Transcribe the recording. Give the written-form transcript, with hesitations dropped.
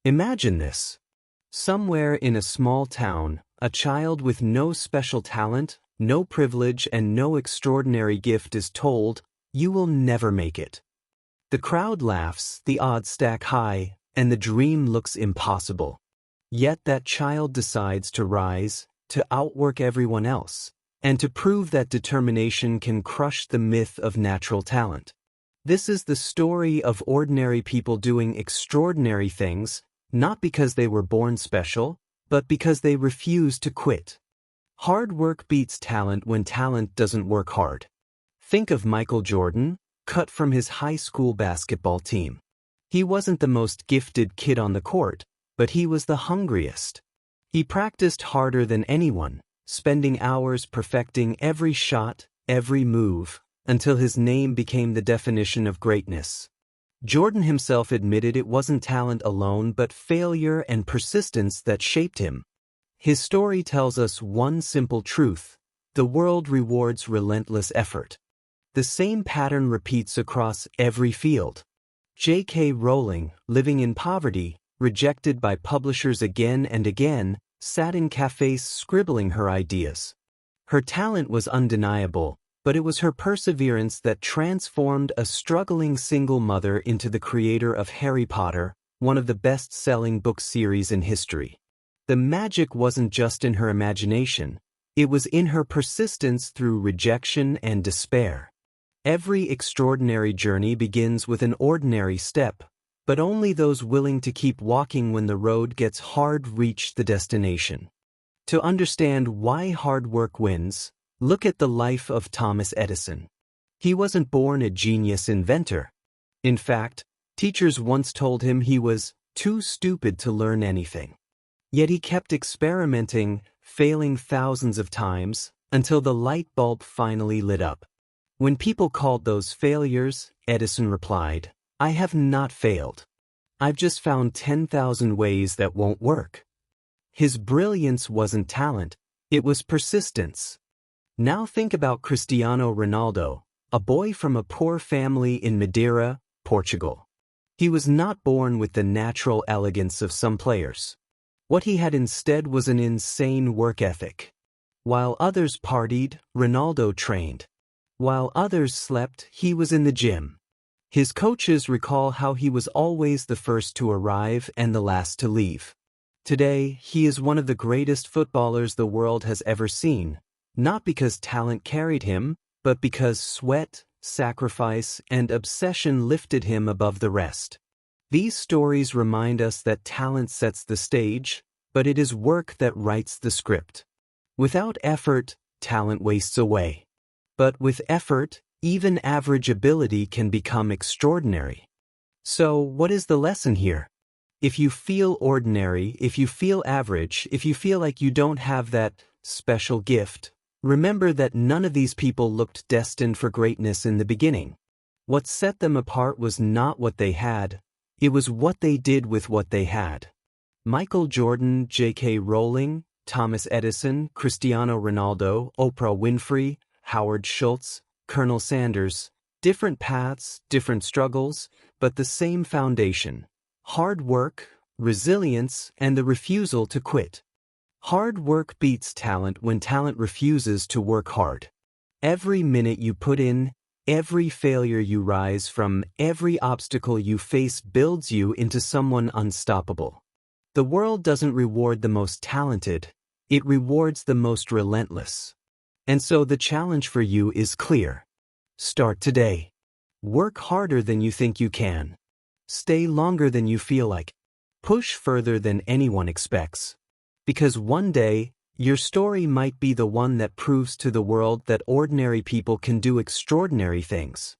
Imagine this. Somewhere in a small town, a child with no special talent, no privilege, and no extraordinary gift is told, "You will never make it." The crowd laughs, the odds stack high, and the dream looks impossible. Yet that child decides to rise, to outwork everyone else, and to prove that determination can crush the myth of natural talent. This is the story of ordinary people doing extraordinary things, not because they were born special, but because they refused to quit. Hard work beats talent when talent doesn't work hard. Think of Michael Jordan, cut from his high school basketball team. He wasn't the most gifted kid on the court, but he was the hungriest. He practiced harder than anyone, spending hours perfecting every shot, every move, until his name became the definition of greatness. Jordan himself admitted it wasn't talent alone but failure and persistence that shaped him. His story tells us one simple truth: the world rewards relentless effort. The same pattern repeats across every field. J.K. Rowling, living in poverty, rejected by publishers again and again, sat in cafes scribbling her ideas. Her talent was undeniable, but it was her perseverance that transformed a struggling single mother into the creator of Harry Potter, one of the best-selling book series in history. The magic wasn't just in her imagination, it was in her persistence through rejection and despair. Every extraordinary journey begins with an ordinary step, but only those willing to keep walking when the road gets hard reach the destination. To understand why hard work wins, look at the life of Thomas Edison. He wasn't born a genius inventor. In fact, teachers once told him he was too stupid to learn anything. Yet he kept experimenting, failing thousands of times, until the light bulb finally lit up. When people called those failures, Edison replied, "I have not failed. I've just found 10,000 ways that won't work." His brilliance wasn't talent, it was persistence. Now think about Cristiano Ronaldo, a boy from a poor family in Madeira, Portugal. He was not born with the natural elegance of some players. What he had instead was an insane work ethic. While others partied, Ronaldo trained. While others slept, he was in the gym. His coaches recall how he was always the first to arrive and the last to leave. Today, he is one of the greatest footballers the world has ever seen, not because talent carried him, but because sweat, sacrifice, and obsession lifted him above the rest. These stories remind us that talent sets the stage, but it is work that writes the script. Without effort, talent wastes away. But with effort, even average ability can become extraordinary. So, what is the lesson here? If you feel ordinary, if you feel average, if you feel like you don't have that special gift, remember that none of these people looked destined for greatness in the beginning. What set them apart was not what they had, it was what they did with what they had. Michael Jordan, J.K. Rowling, Thomas Edison, Cristiano Ronaldo, Oprah Winfrey, Howard Schultz, Colonel Sanders, different paths, different struggles, but the same foundation: hard work, resilience, and the refusal to quit. Hard work beats talent when talent refuses to work hard. Every minute you put in, every failure you rise from, every obstacle you face builds you into someone unstoppable. The world doesn't reward the most talented, it rewards the most relentless. And so the challenge for you is clear. Start today. Work harder than you think you can. Stay longer than you feel like. Push further than anyone expects. Because one day, your story might be the one that proves to the world that ordinary people can do extraordinary things.